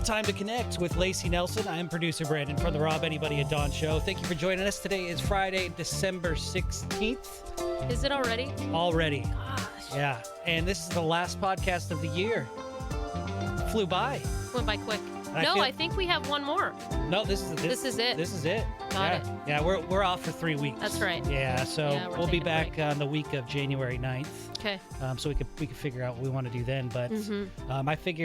time to connect with Lacey Nelson. I am producer Brandon from the Rob Anybody at Dawn show. Thank you for joining us. Today is Friday, December 16th. Is it already? Already. Gosh. Yeah. And this is the last podcast of the year. Flew by. Went by quick. I think we have one more. No, this is it. This is it. This is it. Got it. Yeah, we're off for 3 weeks. That's right. Yeah, so we'll be back on the week of January 9th. Okay. So we could figure out what we want to do then. But I think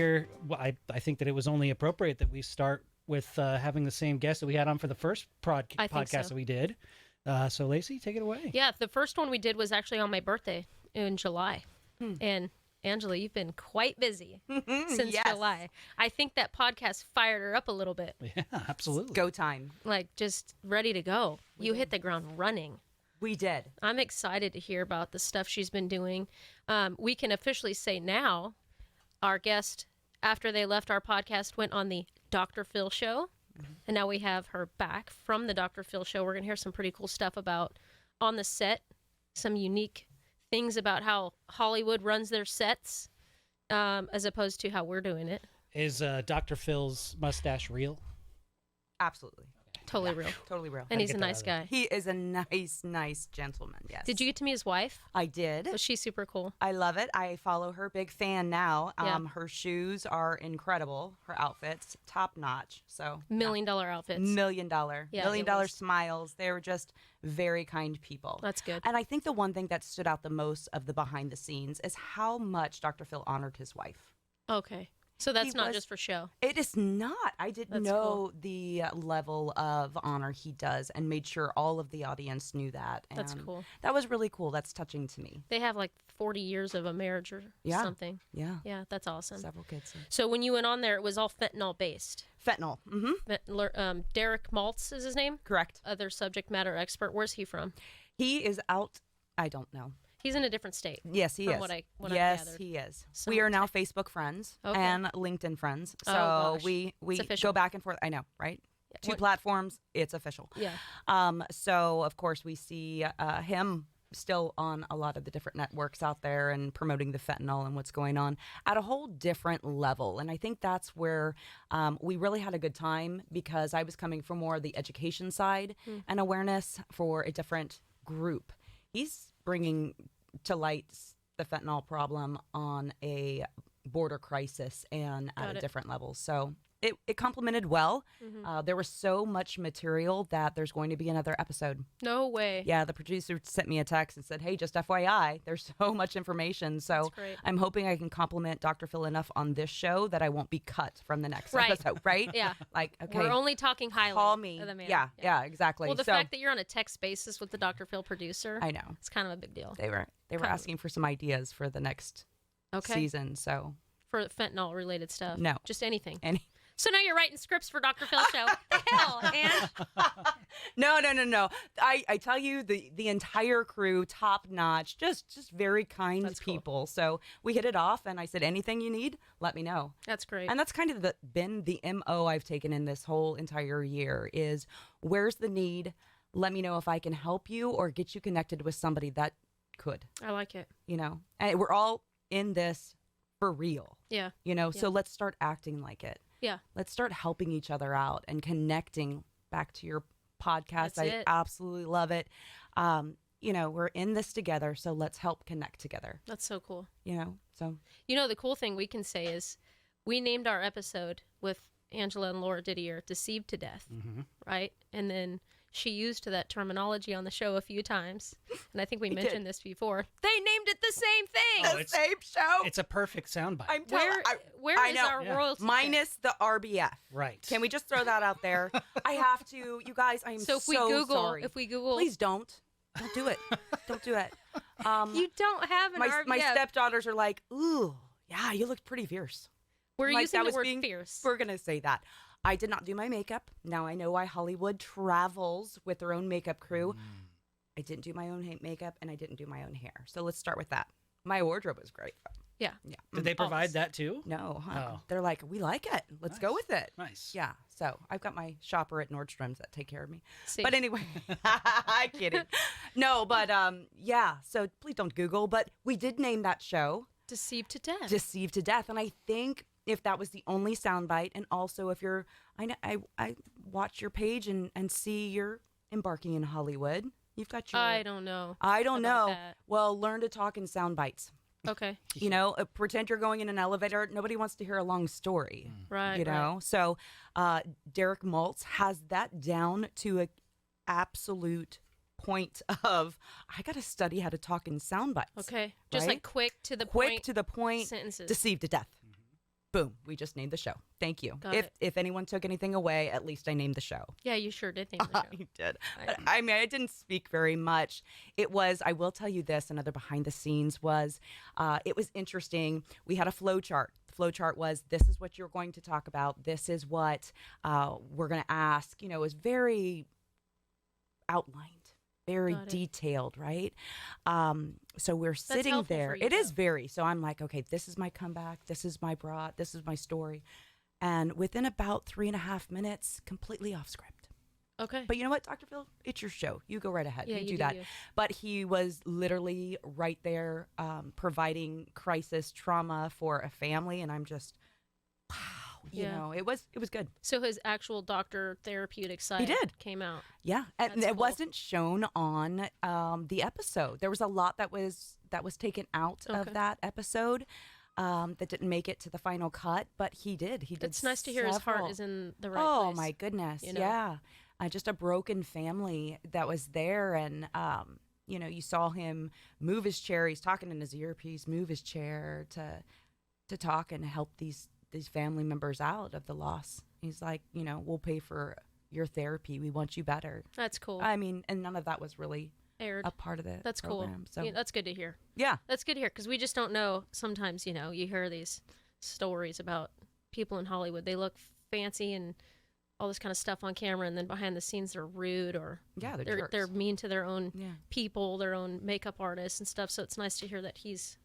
that it was only appropriate that we start with having the same guest that we had on for the first podcast that we did. So Lacey, take it away. Yeah, the first one we did was actually on my birthday in July. And Angela, you've been quite busy since July. I think that podcast fired her up a little bit. Yeah, absolutely. Go time. Like, just ready to go. You hit the ground running. We did. I'm excited to hear about the stuff she's been doing. We can officially say now, our guest, after they left our podcast, went on the Dr. Phill show. And now we have her back from the Dr. Phill show. We're going to hear some pretty cool stuff about on the set, some unique things about how Hollywood runs their sets, as opposed to how we're doing it. Is Dr. Phil's mustache real? Absolutely. Totally real. Totally real. And he's a nice guy. He is a nice gentleman, yes. Did you get to meet his wife? I did. Was she super cool? I love it. I follow her. Big fan now. Yeah. Her shoes are incredible. Her outfits, top notch. So $1 million outfits. $1 million. Yeah, $1 million it was. smiles. They were just very kind people. That's good. And I think the one thing that stood out the most of the behind the scenes is how much Dr. Phill honored his wife. Okay. So that's not just for show. It is not. I didn't know the level of honor he does and made sure all of the audience knew that. And That's cool. That was really cool. That's touching to me. They have like 40 years of a marriage or something. Yeah. Yeah, that's awesome. Several kids. So when you went on there, it was all fentanyl based. Fentanyl. Mm-hmm. Derek Maltz is his name? Correct. Other subject matter expert. Where's he from? He is out. I don't know. He's in a different state. Yes, he is. What I yes, gathered. he is. So we are now Facebook friends and LinkedIn friends. So we go back and forth. I know, right? Yeah. Two platforms. It's official. Yeah. So of course we see him still on a lot of the different networks out there and promoting the fentanyl and what's going on at a whole different level. And I think that's where we really had a good time because I was coming from more of the education side and awareness for a different group. He's bringing to light the fentanyl problem on a border crisis and at a different level. So it complemented well. There was so much material that there's going to be another episode. No way. Yeah, the producer sent me a text and said, hey, just FYI, there's so much information. So I'm hoping I can compliment Dr. Phill enough on this show that I won't be cut from the next episode, right? Yeah. Like, okay. We're only talking highly Call me. of the man. Yeah, exactly. Well, the fact that you're on a text basis with the Dr. Phill producer, I know. It's kind of a big deal. They were asking for some ideas for the next season, so. For fentanyl related stuff? No. Just anything? So now you're writing scripts for Dr. Phil's show. The hell, Ange? No. I tell you, the entire crew, top notch, just very kind people. Cool. So we hit it off, and I said, anything you need, let me know. That's great. And that's kind of been the MO I've taken in this whole entire year is, where's the need? Let me know if I can help you or get you connected with somebody that could. I like it. And we're all in this for real. Yeah. So let's start acting like it. Yeah. Let's start helping each other out and connecting. Back to your podcast. That's absolutely love it. We're in this together, so let's help connect together. That's so cool. The cool thing we can say is we named our episode with Angela and Laura Didier Deceived to Death, right? And then she used that terminology on the show a few times. And I think we mentioned this before. They named it the same thing. The same show. It's a perfect soundbite. Where is our royalty? Minus the RBF. Right. Can we just throw that out there? I have to. You guys, I am so sorry. If we Google. Please don't. Don't do it. Don't do it. You don't have an RBF. My stepdaughters are like, ooh, yeah, you looked pretty fierce. We're using the word fierce. We're going to say that. I did not do my makeup. Now I know why Hollywood travels with their own makeup crew. I didn't do my own makeup, and I didn't do my own hair. So let's start with that. My wardrobe was great. Yeah. Did they provide that too? No. They're like, we like it. Let's go with it. Nice. Yeah. So I've got my shopper at Nordstrom's that take care of me. See. But anyway, I'm kidding. No, but yeah. So please don't Google. But we did name that show Deceived to Death. Deceived to Death. And I think if that was the only soundbite, and also if you're, I watch your page and see you're embarking in Hollywood. You've got your. I don't know. That. Well, learn to talk in sound bites. Okay. You know, pretend you're going in an elevator. Nobody wants to hear a long story. Right. You know, right. So Derek Maltz has that down to an absolute point of, I got to study how to talk in sound bites. Okay. Just right? like quick to the point, sentences. Deceived to death. Boom. We just named the show. Thank you. Got it. If anyone took anything away, at least I named the show. Yeah, you sure did name the show. I did. I mean, I didn't speak very much. It was, I will tell you this, another behind the scenes was, it was interesting. We had a flow chart. The flow chart was, this is what you're going to talk about. This is what we're going to ask. You know, it was very outlined. Very detailed, right? So we're sitting there. It is very. So I'm like, okay, this is my comeback. This is my brat. This is my story. And within about 3.5 minutes, completely off script. Okay. But you know what, Dr. Phil? It's your show. You go right ahead. Yeah, you do that. But he was literally right there providing crisis trauma for a family. And I'm just, wow. You know, it was good. So his actual doctor therapeutic side came out. Yeah, and it wasn't shown on the episode. There was a lot that was taken out of that episode that didn't make it to the final cut, but he did. It's nice to hear his heart is in the right place. place. Oh my goodness, you know? yeah. Just a broken family that was there, and you know, you saw him move his chair. He's talking in his earpiece, move his chair to talk and help these family members out of the loss. He's like, you know, we'll pay for your therapy. We want you better. That's cool. I mean, and none of that was really aired. A part of the That's program, cool. So yeah, that's good to hear. Yeah. That's good to hear because we just don't know. Sometimes, you know, you hear these stories about people in Hollywood. They look fancy and all this kind of stuff on camera, and then behind the scenes they're rude or they're mean to their own people, their own makeup artists and stuff. So it's nice to hear that he's,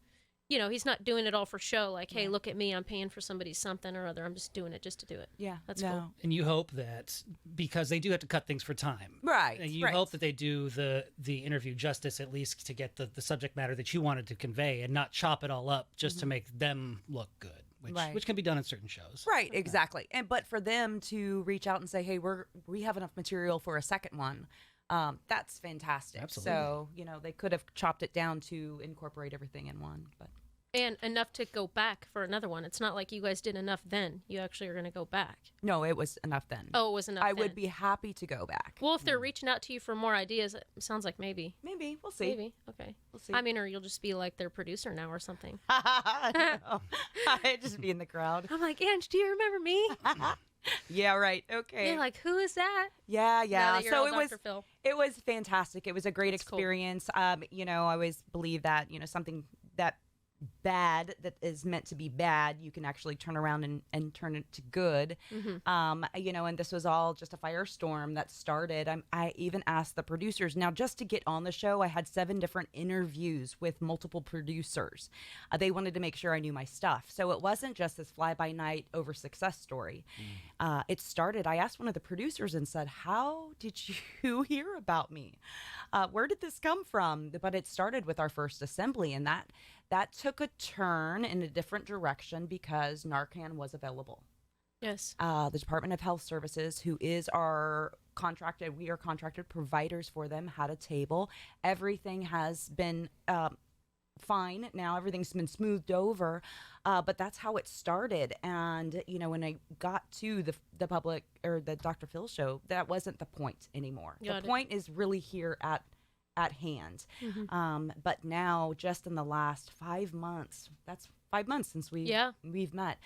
you know, he's not doing it all for show. Like, hey, look at me, I'm paying for somebody something or other. I'm just doing it just to do it. Yeah, that's cool. And you hope that because they do have to cut things for time, right? And you hope that they do the interview justice, at least to get the subject matter that you wanted to convey, and not chop it all up just to make them look good, which can be done in certain shows. Right, exactly. And but for them to reach out and say, hey, we have enough material for a second one. That's fantastic. Absolutely. So, you know, they could have chopped it down to incorporate everything in one, but. And enough to go back for another one. It's not like you guys did enough then. You actually are going to go back. No, it was enough then. Oh, it was enough I then. would be happy to go back. Well, if they're reaching out to you for more ideas, it sounds like maybe. Maybe. We'll see. Maybe. Okay. We'll see. I mean, or you'll just be like their producer now or something. No. I'd just be in the crowd. I'm like, Ange, do you remember me? Yeah, right. Okay. You're like, who is that? Yeah. Now that you're So all Dr. Phill. It was fantastic. It was a great That's experience. Cool. You know, I always believe that, you know, something that bad that is meant to be bad, you can actually turn around and turn it to good. Mm-hmm. You know, and this was all just a firestorm that started. I even asked the producers. Now, just to get on the show, I had 7 different interviews with multiple producers. They wanted to make sure I knew my stuff. So it wasn't just this fly-by-night over success story. It started, I asked one of the producers and said, how did you hear about me? Where did this come from? But it started with our first assembly, and that took a turn in a different direction because Narcan was available. Yes. The Department of Health Services, who is we are contracted providers for them, had a table. Everything has been fine now. Everything's been smoothed over, but that's how it started. And, you know, when I got to the public or the Dr. Phil show, that wasn't the point anymore. The point is really here at hand. Mm-hmm. But now, just in the last 5 months, that's 5 months since we've met,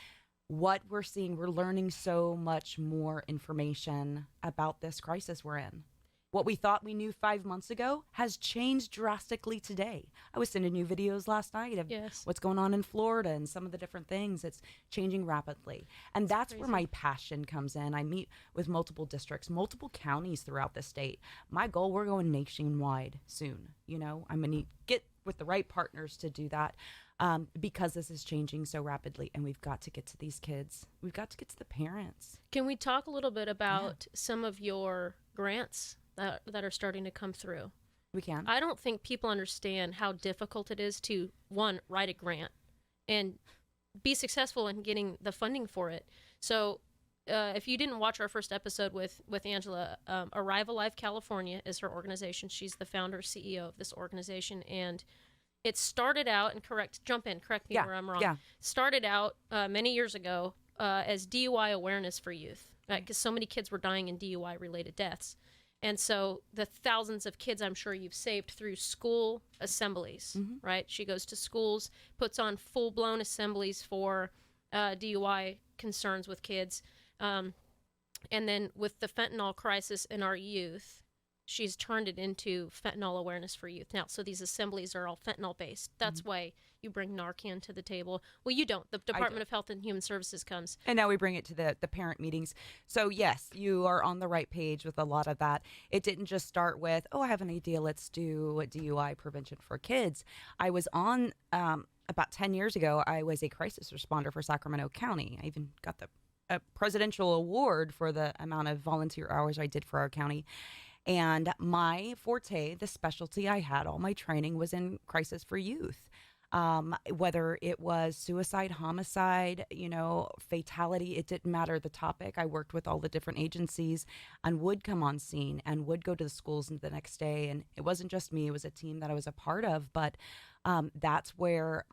what we're seeing, we're learning so much more information about this crisis we're in. What we thought we knew 5 months ago has changed drastically today. I was sending you videos last night of what's going on in Florida and some of the different things. It's changing rapidly. And that's where my passion comes in. I meet with multiple districts, multiple counties throughout the state. My goal, we're going nationwide soon. You know, I'm going to get with the right partners to do that because this is changing so rapidly. And we've got to get to these kids. We've got to get to the parents. Can we talk a little bit about some of your grants that are starting to come through? We can. I don't think people understand how difficult it is to, one, write a grant and be successful in getting the funding for it. So if you didn't watch our first episode with Angela, Arrive Alive California is her organization. She's the founder, CEO of this organization, and it started out, and correct me where I'm wrong. Yeah. Started out many years ago as DUI awareness for youth, right? Because so many kids were dying in DUI-related deaths. And so the thousands of kids I'm sure you've saved through school assemblies, right? She goes to schools, puts on full-blown assemblies for DUI concerns with kids. And then with the fentanyl crisis in our youth, she's turned it into fentanyl awareness for youth now. So these assemblies are all fentanyl based. That's why you bring Narcan to the table. Well, you don't. The Department of Health and Human Services comes. And now we bring it to the parent meetings. So yes, you are on the right page with a lot of that. It didn't just start with, oh, I have an idea, let's do a DUI prevention for kids. I was on, about 10 years ago, I was a crisis responder for Sacramento County. I even got a presidential award for the amount of volunteer hours I did for our county. And my forte, the specialty I had, all my training was in crisis for youth. Whether it was suicide, homicide, fatality, it didn't matter the topic. I worked with all the different agencies and would come on scene and would go to the schools the next day. And it wasn't just me, it was a team that I was a part of. But that's where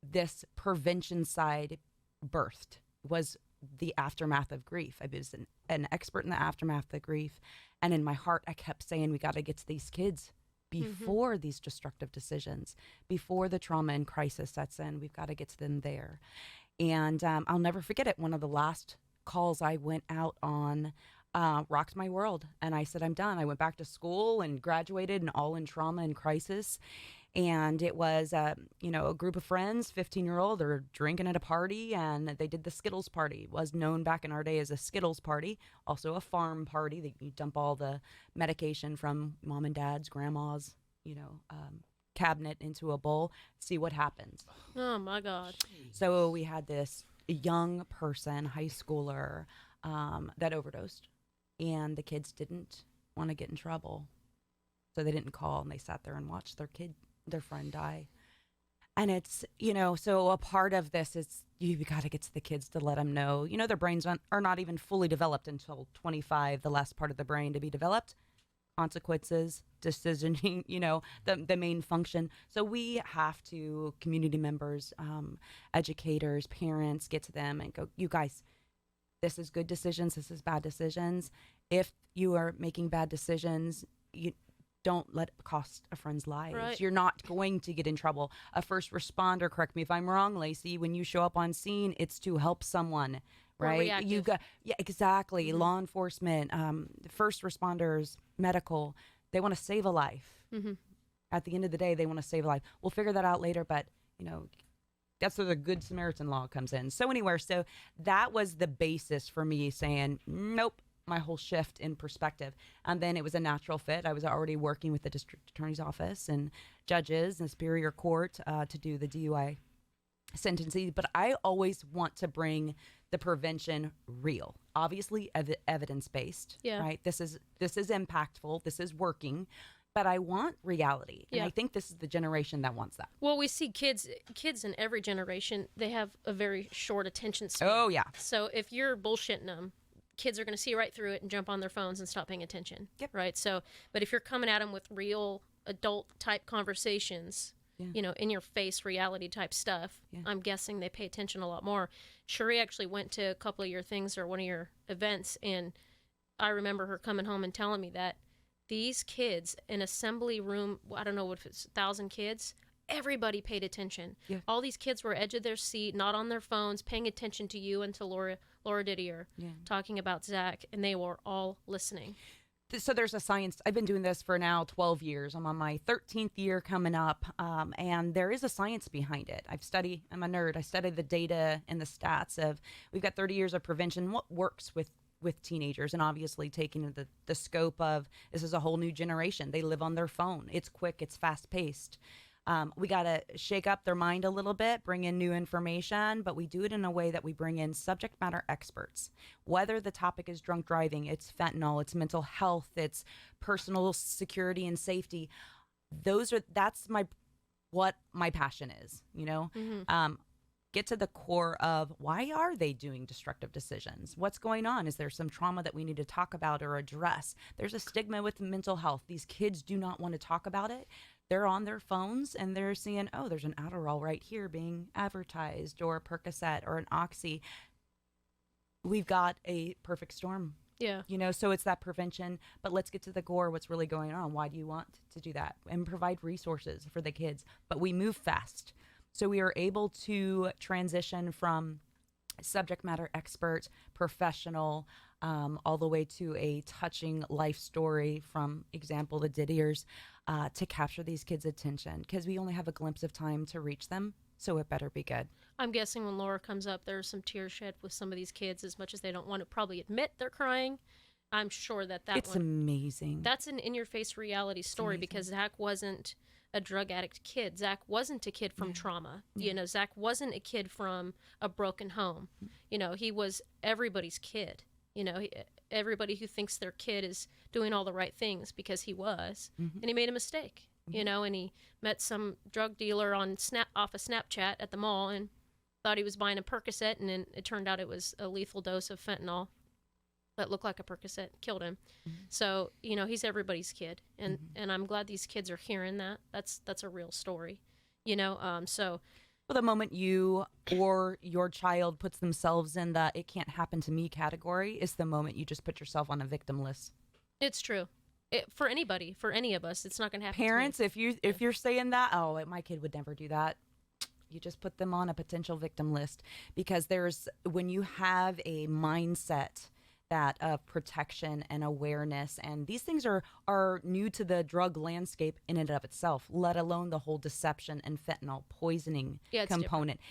this prevention side birthed, was the aftermath of grief. I was an expert in the aftermath of grief. And in my heart, I kept saying, we got to get to these kids before these destructive decisions, before the trauma and crisis sets in. We've got to get to them there. And I'll never forget it. One of the last calls I went out on rocked my world. And I said, I'm done. I went back to school and graduated, and all in trauma and crisis. And it was, a group of friends, 15-year-old, they're drinking at a party, and they did the Skittles party. It was known back in our day as a Skittles party, also a farm party that you dump all the medication from mom and dad's, grandma's, cabinet into a bowl, see what happens. Oh, my God. So we had this young person, high schooler, that overdosed, and the kids didn't want to get in trouble. So they didn't call, and they sat there and watched their friend die. And it's, so a part of this is you got to get to the kids to let them know, their brains are not even fully developed until 25, the last part of the brain to be developed. Consequences, decisioning, the main function. So we have to, community members, educators, parents, get to them and go, you guys, this is good decisions, this is bad decisions. If you are making bad decisions, you don't let it cost a friend's lives. Right. You're not going to get in trouble. A first responder, correct me if I'm wrong, Lacey, when you show up on scene, it's to help someone, right? You got, yeah, exactly. Mm-hmm. Law enforcement, first responders, medical, they want to save a life. Mm-hmm. At the end of the day, they want to save a life. We'll figure that out later, but that's where the Good Samaritan law comes in. So that was the basis for me saying, nope, my whole shift in perspective. And then it was a natural fit. I was already working with the district attorney's office and judges and superior court to do the DUI sentencing. But I always want to bring the prevention real, obviously evidence-based, right? This is impactful. This is working. But I want reality. And I think this is the generation that wants that. Well, we see kids in every generation, they have a very short attention span. Oh, yeah. So if you're bullshitting them, kids are going to see right through it and jump on their phones and stop paying attention. Yep. Right. So, but if you're coming at them with real adult type conversations, in your face reality type stuff, I'm guessing they pay attention a lot more. Cherie actually went to a couple of your things or one of your events, and I remember her coming home and telling me that these kids in assembly room, I don't know if it's 1,000 kids, everybody paid attention. Yeah. All these kids were edge of their seat, not on their phones, paying attention to you and to Laura Didier talking about Zach, and they were all listening. So there's a science. I've been doing this for now 12 years. I'm on my 13th year coming up, and there is a science behind it. I'm a nerd. I study the data and the stats of, we've got 30 years of prevention, what works with teenagers, and obviously taking the scope of, this is a whole new generation. They live on their phone. It's quick. It's fast-paced. We got to shake up their mind a little bit, bring in new information, but we do it in a way that we bring in subject matter experts. Whether the topic is drunk driving, it's fentanyl, it's mental health, it's personal security and safety. That's what my passion is, get to the core of why are they doing destructive decisions? What's going on? Is there some trauma that we need to talk about or address? There's a stigma with mental health. These kids do not want to talk about it. They're on their phones and they're seeing, oh, there's an Adderall right here being advertised, or a Percocet or an Oxy. We've got a perfect storm. Yeah. So it's that prevention, but let's get to the core. What's really going on? Why do you want to do that? And provide resources for the kids. But we move fast. So we are able to transition from subject matter expert, professional, all the way to a touching life story, from example, the Didiers, to capture these kids' attention, because we only have a glimpse of time to reach them. So it better be good. I'm guessing when Laura comes up, there's some tears shed with some of these kids, as much as they don't want to probably admit they're crying. I'm sure It's amazing. That's an in-your-face reality story, because Zach wasn't a drug addict kid. Zach wasn't a kid from trauma. Zach wasn't a kid from a broken home. He was everybody's kid. Everybody who thinks their kid is doing all the right things, because he was, and he made a mistake. And he met some drug dealer off of Snapchat at the mall and thought he was buying a Percocet, and then it turned out it was a lethal dose of fentanyl that looked like a Percocet, killed him. So, he's everybody's kid, and I'm glad these kids are hearing that. That's a real story, so. Well, the moment you or your child puts themselves in the "it can't happen to me" category is the moment you just put yourself on a victim list. It's true. For anybody, for any of us, it's not going to happen. Parents, if you're saying that, oh, my kid would never do that, you just put them on a potential victim list, because when you have a mindset that of protection and awareness, and these things are new to the drug landscape in and of itself, let alone the whole deception and fentanyl poisoning component.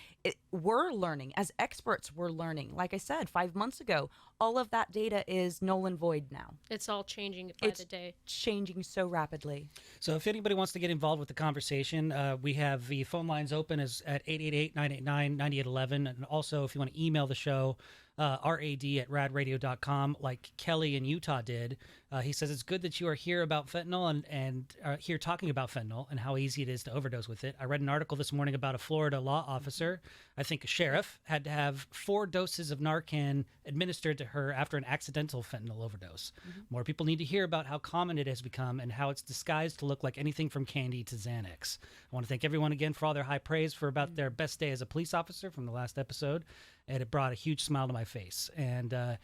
We're learning, as experts, we're learning. Like I said, 5 months ago, all of that data is null and void now. It's all changing by the day. Changing so rapidly. So if anybody wants to get involved with the conversation, we have the phone lines open at 888-989-9811. And also, if you want to email the show, rad@radradio.com, like Kelly in Utah did. He says it's good that you are here about fentanyl and here talking about fentanyl and how easy it is to overdose with it. I read an article this morning about a Florida law officer, I think a sheriff, had to have 4 doses of Narcan administered to her after an accidental fentanyl overdose. More people need to hear about how common it has become and how it's disguised to look like anything from candy to Xanax. I want to thank everyone again for all their high praise for about their best day as a police officer from the last episode. And it brought a huge smile to my face. And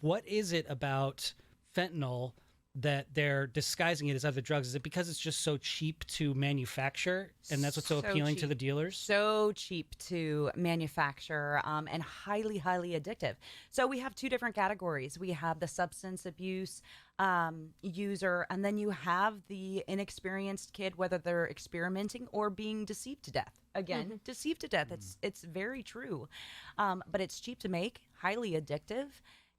what is it about fentanyl that they're disguising it as other drugs? Is it because it's just so cheap to manufacture, and that's what's so appealing to the dealers? So cheap to manufacture, and highly, highly addictive. So we have 2 different categories. We have the substance abuse user, and then you have the inexperienced kid, whether they're experimenting or being deceived to death. Again, deceived to death. It's very true. But it's cheap to make, highly addictive,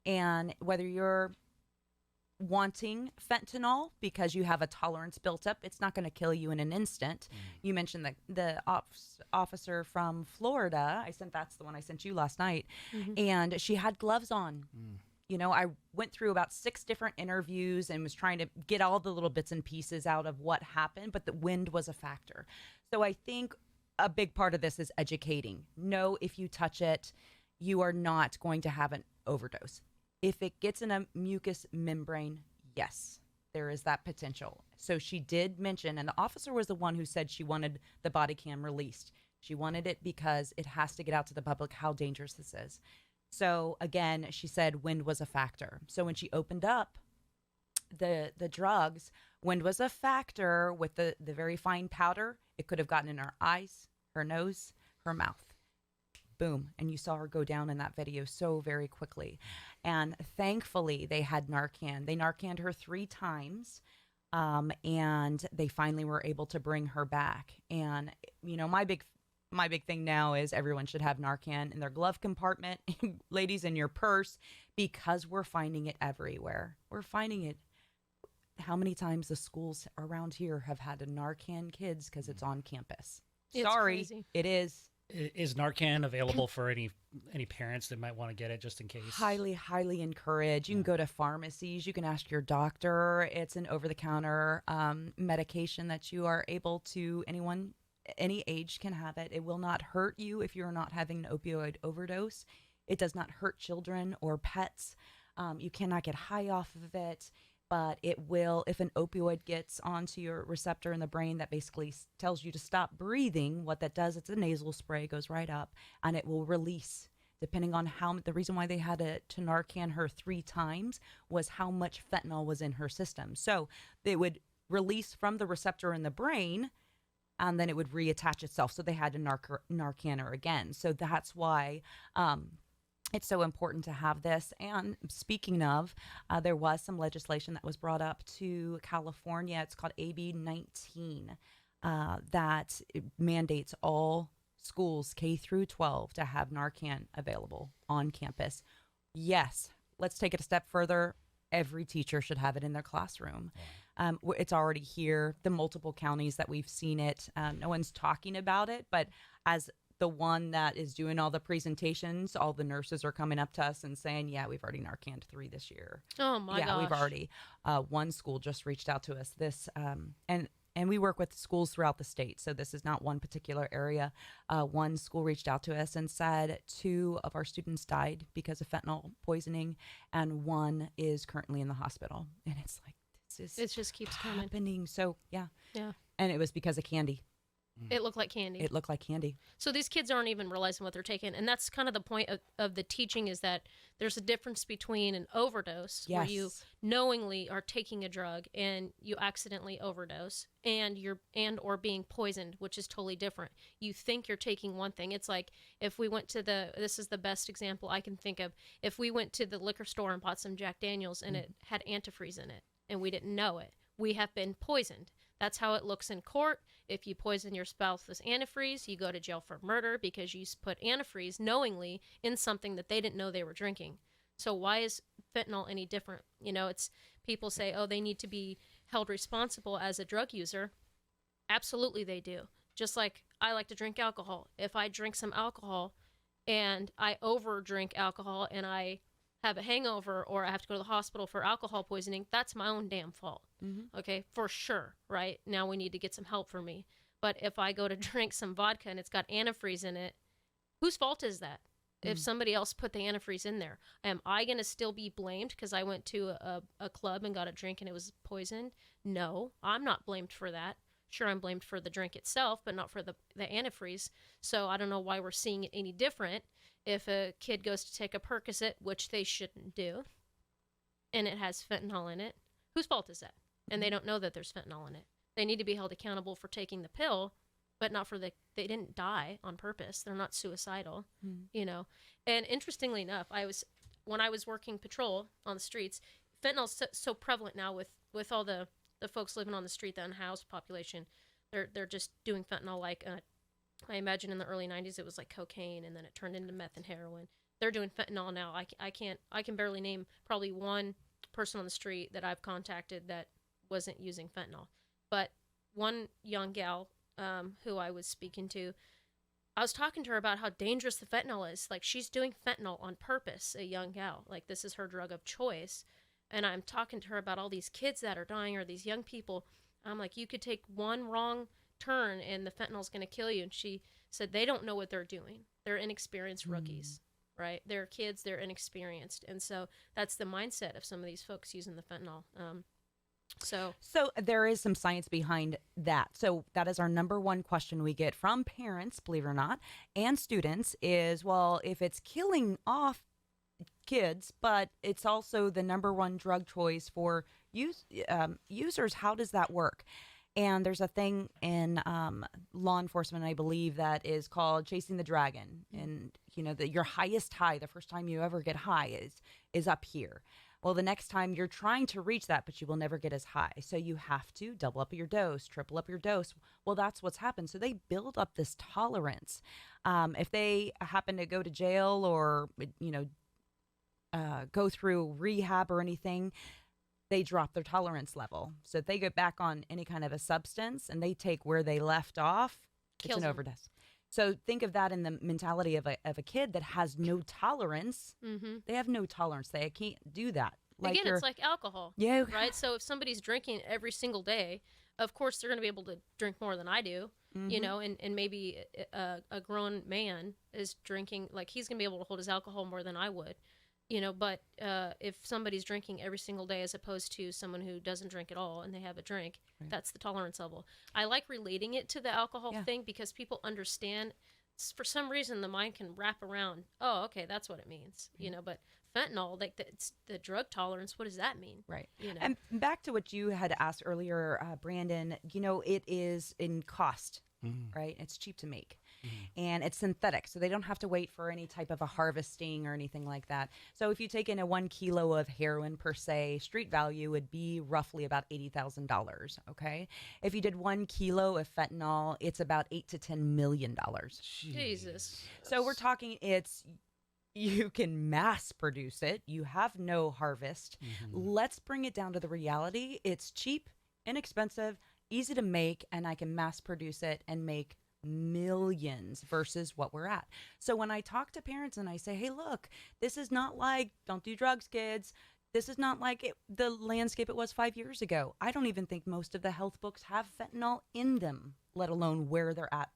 and whether you're wanting fentanyl because you have a tolerance built up, it's not going to kill you in an instant. You mentioned the officer from Florida. That's the one I sent you last night, and she had gloves on. I went through about 6 different interviews and was trying to get all the little bits and pieces out of what happened, but the wind was a factor. So I think a big part of this is educating. No, if you touch it, you are not going to have an overdose. If it gets in a mucous membrane, yes, there is that potential. So she did mention, and the officer was the one who said she wanted the body cam released. She wanted it because it has to get out to the public how dangerous this is. So again, she said wind was a factor. So when she opened up the drugs, wind was a factor with the very fine powder. It could have gotten in her eyes, her nose, her mouth. Boom. And you saw her go down in that video so very quickly. And thankfully, they had Narcan. They Narcaned her 3 times, and they finally were able to bring her back. And, my big thing now is everyone should have Narcan in their glove compartment, ladies, in your purse, because we're finding it everywhere. We're finding it. How many times the schools around here have had to Narcan kids because it's on campus? Sorry, crazy. It is. Is Narcan available for any parents that might want to get it just in case? Highly, highly encouraged. You can go to pharmacies. You can ask your doctor. It's an over-the-counter medication that you are able to, anyone Any age can have it. It will not hurt you if you're not having an opioid overdose. It does not hurt children or pets. You cannot get high off of it, but it will, if an opioid gets onto your receptor in the brain that basically tells you to stop breathing, what that does, it's a nasal spray, goes right up, and it will release. Depending on the reason why they had to Narcan her 3 times was how much fentanyl was in her system. So they would release from the receptor in the brain, and then it would reattach itself. So they had to Narcan her again. So that's why it's so important to have this. And speaking of, there was some legislation that was brought up to California. It's called AB 19 that mandates all schools K through 12 to have Narcan available on campus. Yes, let's take it a step further. Every teacher should have it in their classroom. It's already here. The multiple counties that we've seen it, no one's talking about it, but as the one that is doing all the presentations, all the nurses are coming up to us and saying, yeah, we've already Narcaned 3 this year. Oh my gosh. Yeah, we've already. One school just reached out to us and we work with schools throughout the state. So this is not one particular area. One school reached out to us and said 2 of our students died because of fentanyl poisoning, and 1 is currently in the hospital. And it's like, it just keeps happening. coming. So yeah. Yeah. And it was because of candy. It looked like candy. It looked like candy. So these kids aren't even realizing what they're taking. And that's kind of the point of the teaching, is that there's a difference between an overdose, where you knowingly are taking a drug and you accidentally overdose, and or being poisoned, which is totally different. You think you're taking one thing. It's like if we went to this is the best example I can think of. If we went to the liquor store and bought some Jack Daniels and it had antifreeze in it and we didn't know it, we have been poisoned. That's how it looks in court. If you poison your spouse with antifreeze, you go to jail for murder because you put antifreeze knowingly in something that they didn't know they were drinking. So why is fentanyl any different? It's people say, oh, they need to be held responsible as a drug user. Absolutely they do. Just like I like to drink alcohol. If I drink some alcohol and I over drink alcohol and I have a hangover or I have to go to the hospital for alcohol poisoning, that's my own damn fault. Okay, for sure, right? Now we need to get some help for me. But if I go to drink some vodka and it's got antifreeze in it, whose fault is that? If somebody else put the antifreeze in there, am I going to still be blamed because I went to a club and got a drink and it was poisoned? No, I'm not blamed for that. Sure, I'm blamed for the drink itself, but not for the antifreeze. So I don't know why we're seeing it any different. If a kid goes to take a Percocet, which they shouldn't do, and it has fentanyl in it, whose fault is that? And they don't know that there's fentanyl in it. They need to be held accountable for taking the pill, but not for they didn't die on purpose. They're not suicidal, And interestingly enough, when I was working patrol on the streets, fentanyl's so prevalent now with all the folks living on the street, the unhoused population. They're just doing fentanyl like I imagine in the early 90s it was like cocaine, and then it turned into meth and heroin. They're doing fentanyl now. I can barely name probably one person on the street that I've contacted that wasn't using fentanyl. But one young gal who I was speaking to, I was talking to her about how dangerous the fentanyl is. Like, she's doing fentanyl on purpose, a young gal. Like, this is her drug of choice. And I'm talking to her about all these kids that are dying, or these young people. I'm like, you could take one wrong turn and the fentanyl's going to kill you. And she said they don't know what they're doing. They're inexperienced rookies, right? They're kids, they're inexperienced. And so that's the mindset of some of these folks using the fentanyl. So there is some science behind that. So that is our number one question we get from parents, believe it or not, and students is, well, if it's killing off kids, but it's also the number one drug choice for users, how does that work? And there's a thing in law enforcement, I believe, that is called chasing the dragon. And, your highest high, the first time you ever get high is up here. Well, the next time you're trying to reach that, but you will never get as high. So you have to double up your dose, triple up your dose. Well, that's what's happened. So they build up this tolerance. If they happen to go to jail or, go through rehab or anything, they drop their tolerance level. So if they get back on any kind of a substance and they take where they left off, it's an overdose. So think of that in the mentality of a kid that has no tolerance. They have no tolerance. They can't do that. Again, it's like alcohol. Yeah. Right? So if somebody's drinking every single day, of course they're going to be able to drink more than I do, you know, and maybe a grown man is drinking, like he's going to be able to hold his alcohol more than I would, you know, but if somebody's drinking every single day as opposed to someone who doesn't drink at all and they have a drink, that's the tolerance level. I like relating it to the alcohol thing because people understand. For some reason, the mind can wrap around, oh, okay, that's what it means, you know, but fentanyl, like the drug tolerance, what does that mean? Right. You know? And back to what you had asked earlier, Brandon, you know, it is in cost, right? It's cheap to make and it's synthetic. So they don't have to wait for any type of a harvesting or anything like that. So if you take in a 1 kilo of heroin per se, street value would be roughly about $80,000. Okay. If you did 1 kilo of fentanyl, it's about $8 to $10 million. Jesus. So we're talking, you can mass produce it. You have no harvest. Let's bring it down to the reality. It's cheap, inexpensive, easy to make, and I can mass produce it and make millions versus what we're at. So when I talk to parents and I say, hey, look, this is not like, don't do drugs, kids. This is not like the landscape it was 5 years ago. I don't even think most of the health books have fentanyl in them, let alone where they're at.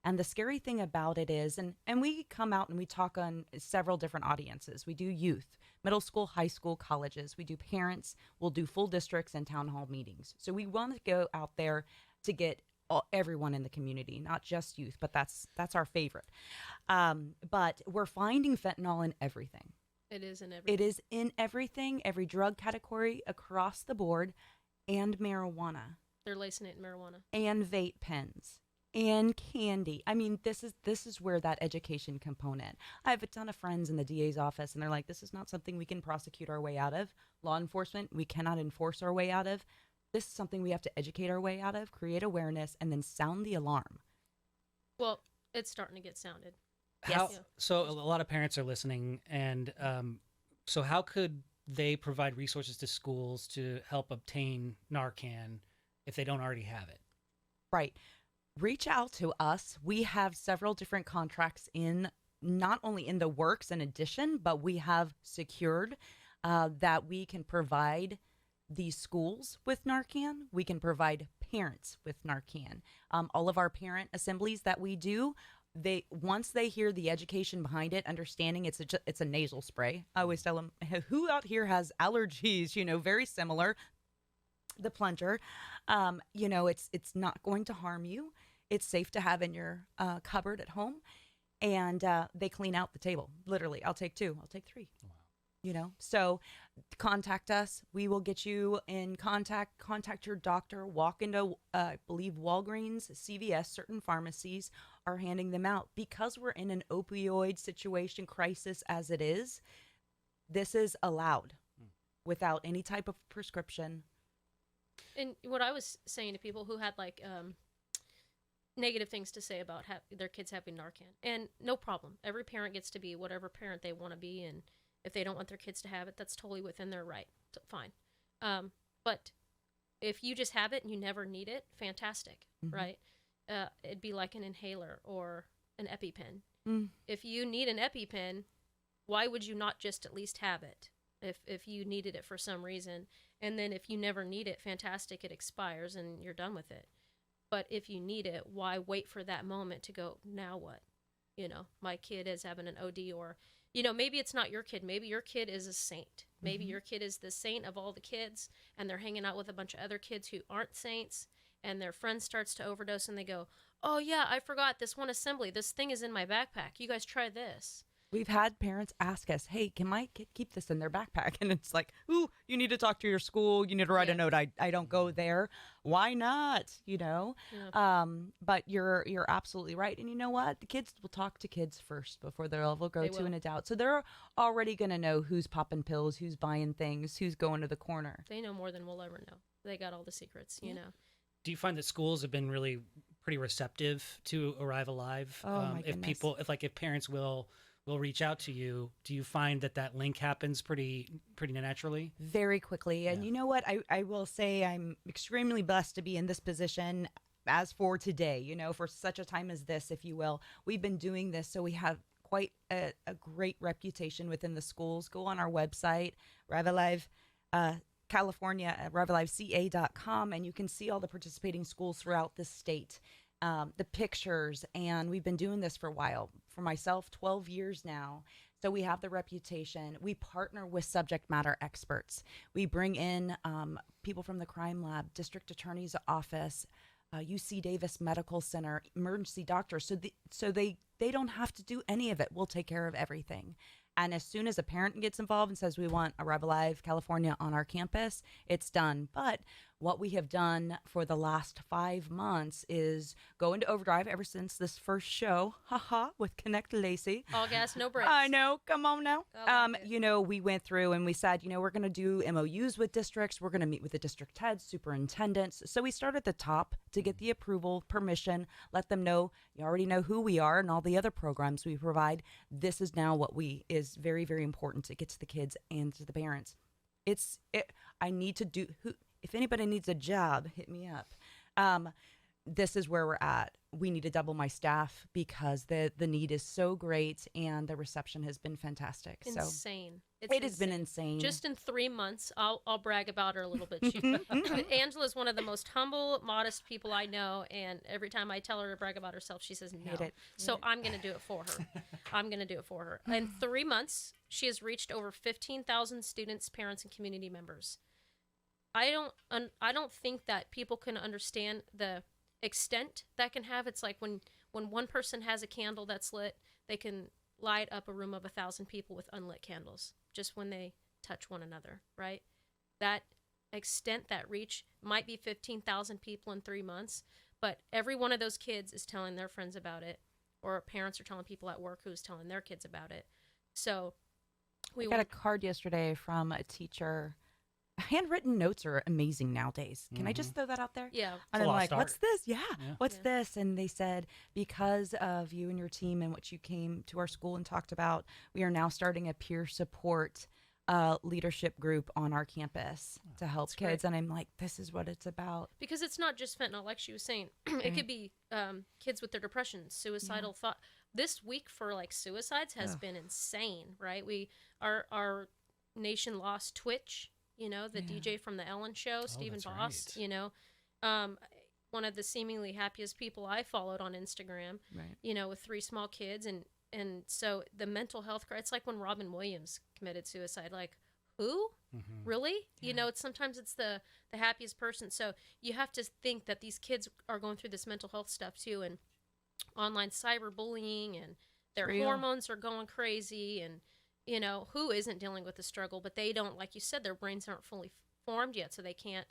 And the scary thing about it is, and we come out and we talk on several different audiences. We do youth, middle school, high school, colleges. We do parents. We'll do full districts and town hall meetings. So we want to go out there to get everyone in the community, not just youth, but that's our favorite. But we're finding fentanyl in everything. It is in everything. It is in everything, every drug category across the board, and marijuana. They're lacing it in marijuana. And vape pens. And candy. I mean, this is where that education component. I have a ton of friends in the DA's office, and they're like, this is not something we can prosecute our way out of. Law enforcement, we cannot enforce our way out of. This is something we have to educate our way out of, create awareness, and then sound the alarm. Well, it's starting to get sounded. So a lot of parents are listening, and so how could they provide resources to schools to help obtain Narcan if they don't already have it? Right. Reach out to us. We have several different contracts not only in the works in addition, but we have secured that we can provide these schools with Narcan. We can provide parents with Narcan. All of our parent assemblies that we do, once they hear the education behind it, understanding it's a nasal spray. I always tell them, who out here has allergies? You know, very similar. The plunger, you know, it's not going to harm you. It's safe to have in your cupboard at home, and they clean out the table. Literally, I'll take 2. I'll take 3. Wow. You know, so contact us. We will get you in contact. Contact your doctor. Walk into, I believe, Walgreens, CVS. Certain pharmacies are handing them out because we're in an opioid situation crisis as it is. This is allowed without any type of prescription. And what I was saying to people who had like negative things to say about their kids having Narcan, and no problem. Every parent gets to be whatever parent they want to be, and if they don't want their kids to have it, that's totally within their right. So, fine. But if you just have it and you never need it, fantastic, right? It'd be like an inhaler or an EpiPen. If you need an EpiPen, why would you not just at least have it if you needed it for some reason? And then if you never need it, fantastic, it expires and you're done with it. But if you need it, why wait for that moment to go, now what? You know, my kid is having an OD, or, you know, maybe it's not your kid. Maybe your kid is a saint. Maybe your kid is the saint of all the kids, and they're hanging out with a bunch of other kids who aren't saints, and their friend starts to overdose, and they go, oh, yeah, I forgot this one assembly. This thing is in my backpack. You guys try this. We've had parents ask us, hey, can my kid keep this in their backpack? And it's like, ooh, you need to talk to your school. You need to write a note. I don't go there. Why not? You know? Yeah. But you're absolutely right. And you know what? The kids will talk to kids first before they'll go to an adult. So they're already going to know who's popping pills, who's buying things, who's going to the corner. They know more than we'll ever know. They got all the secrets, you know? Do you find that schools have been really pretty receptive to Arrive Alive? Oh, my goodness. If parents will reach out to you, do you find that link happens pretty naturally? Very quickly. And you know what? I will say I'm extremely blessed to be in this position as for today, you know, for such a time as this, if you will. We've been doing this, so we have quite a great reputation within the schools. Go on our website, California at RevaliveCA.com, and you can see all the participating schools throughout the state, the pictures. And we've been doing this for a while. For myself, 12 years now. So we have the reputation. We partner with subject matter experts. We bring in people from the crime lab, district attorney's office, UC Davis Medical Center, emergency doctors. So they don't have to do any of it. We'll take care of everything. And as soon as a parent gets involved and says we want a Rev Alive California on our campus, it's done. But what we have done for the last 5 months is go into overdrive ever since this first show, with Connect Lacey. All gas, no brakes. I know. Come on now. Like We went through and we said, we're going to do MOUs with districts. We're going to meet with the district heads, superintendents. So we start at the top to get the approval, permission, let them know you already know who we are and all the other programs we provide. This is now what is very, very important to get to the kids and to the parents. I need to do, if anybody needs a job, hit me up. This is where we're at. We need to double my staff because the need is so great and the reception has been fantastic. Insane. It has been insane. Just in 3 months, I'll brag about her a little bit. Angela is one of the most humble, modest people I know, and every time I tell her to brag about herself, she says no. So I'm going to do it for her. In 3 months, she has reached over 15,000 students, parents, and community members. I don't think that people can understand the extent that can have. It's like when one person has a candle that's lit, they can light up a room of 1,000 people with unlit candles just when they touch one another, right? That extent, that reach might be 15,000 people in 3 months, but every one of those kids is telling their friends about it, or parents are telling people at work who's telling their kids about it. So we got a card yesterday from a teacher. Handwritten notes are amazing nowadays. Can I just throw that out there? Yeah. And I'm like, what's this? Yeah. What's this? And they said, because of you and your team and what you came to our school and talked about, we are now starting a peer support leadership group on our campus to help kids. And I'm like, this is what it's about. Because it's not just fentanyl, like she was saying. It could be kids with their depression, suicidal thought. This week for suicides has been insane, right? Our nation lost Twitch. The DJ from the Ellen Show, Stephen Voss, right. One of the seemingly happiest people I followed on Instagram, right. With 3 small kids. And so the mental health, it's like when Robin Williams committed suicide, who? Mm-hmm. Really? Yeah. Sometimes it's the happiest person. So you have to think that these kids are going through this mental health stuff too, and online cyberbullying, and their hormones are going crazy, and who isn't dealing with the struggle, but they don't, like you said, their brains aren't fully formed yet, so they can't,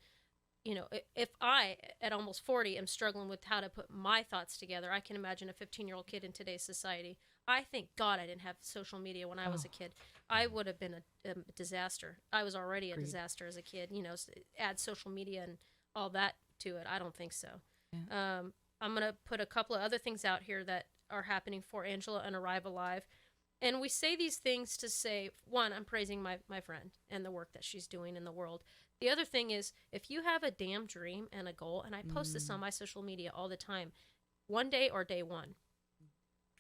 if I, at almost 40, am struggling with how to put my thoughts together, I can imagine a 15-year-old kid in today's society. I thank God I didn't have social media when I was a kid. I would have been a disaster. I was already a disaster as a kid, add social media and all that to it. I don't think so. Yeah. I'm going to put a couple of other things out here that are happening for Angela and Arrive Alive. And we say these things to say, one, I'm praising my friend and the work that she's doing in the world. The other thing is, if you have a damn dream and a goal, and I post this on my social media all the time, one day or day one.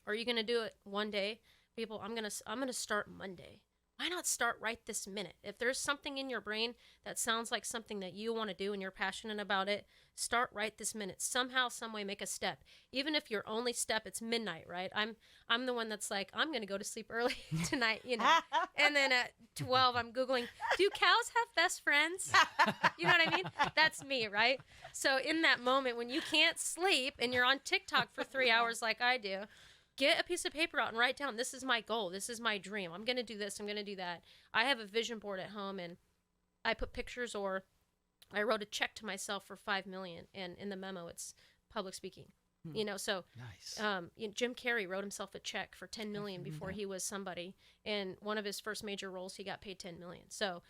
Are you going to do it one day? People, I'm going to start Monday. Why not start right this minute? If there's something in your brain that sounds like something that you want to do and you're passionate about it, start right this minute. Somehow, some way, make a step. Even if your only step, it's midnight, right? I'm the one that's like, I'm going to go to sleep early tonight, And then at 12, I'm Googling, do cows have best friends? You know what I mean? That's me, right? So in that moment when you can't sleep and you're on TikTok for 3 hours like I do, get a piece of paper out and write down, this is my goal. This is my dream. I'm going to do this. I'm going to do that. I have a vision board at home, and I put pictures, or I wrote a check to myself for $5 million. And in the memo, it's public speaking. So nice. Jim Carrey wrote himself a check for $10 million before he was somebody. And one of his first major roles, he got paid $10 million. So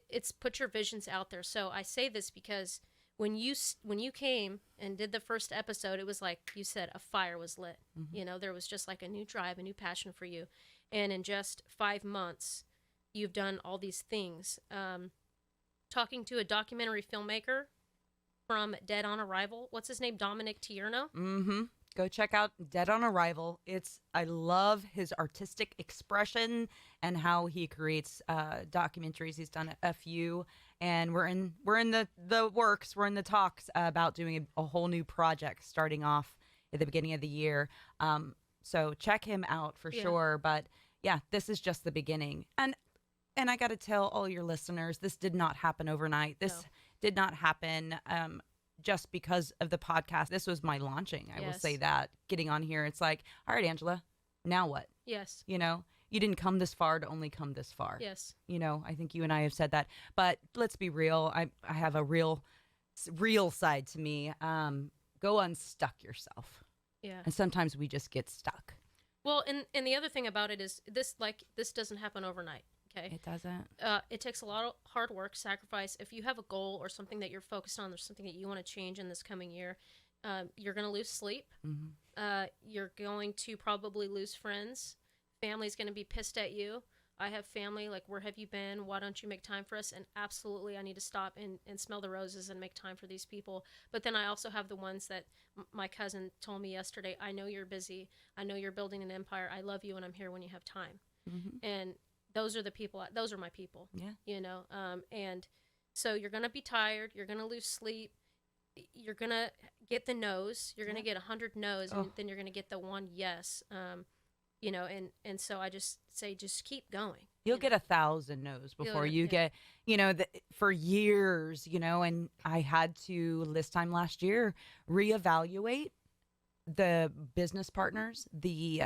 it's put your visions out there. So I say this because when you came and did the first episode, it was like you said, a fire was lit. Mm-hmm. There was just like a new drive, a new passion for you. And in just 5 months, you've done all these things. Talking to a documentary filmmaker from Dead on Arrival. What's his name? Dominic Tierno. Mm-hmm. Go check out Dead on Arrival. I love his artistic expression and how he creates documentaries. He's done a few, and we're in the works. We're in the talks about doing a whole new project starting off at the beginning of the year. So check him out for sure. But yeah, this is just the beginning. And I got to tell all your listeners, this did not happen overnight. This did not happen just because of the podcast. This was my launching. I will say that. Getting on here, it's like, all right, Angela, now what? Yes. You know, you didn't come this far to only come this far. Yes. You know, I think you and I have said that. But let's be real. I have a real side to me. Go unstuck yourself. Yeah. And sometimes we just get stuck. Well, and the other thing about it is this doesn't happen overnight. Okay. It doesn't. It takes a lot of hard work, sacrifice. If you have a goal or something that you're focused on, there's something that you want to change in this coming year, you're going to lose sleep. Mm-hmm. You're going to probably lose friends. Family's going to be pissed at you. I have family, like, where have you been? Why don't you make time for us? And absolutely, I need to stop and smell the roses and make time for these people. But then I also have the ones that my cousin told me yesterday, I know you're busy. I know you're building an empire. I love you, and I'm here when you have time. Mm-hmm. And those are the people, those are my people. Yeah. You know, and so you're going to be tired. You're going to lose sleep. You're going to get the no's. You're going to get 100 no's, and then you're going to get the one yes. You know, and so I just say, just keep going. You'll get 1,000 no's before you get, you know, for years, you know, and I had to this time last year reevaluate the business partners, the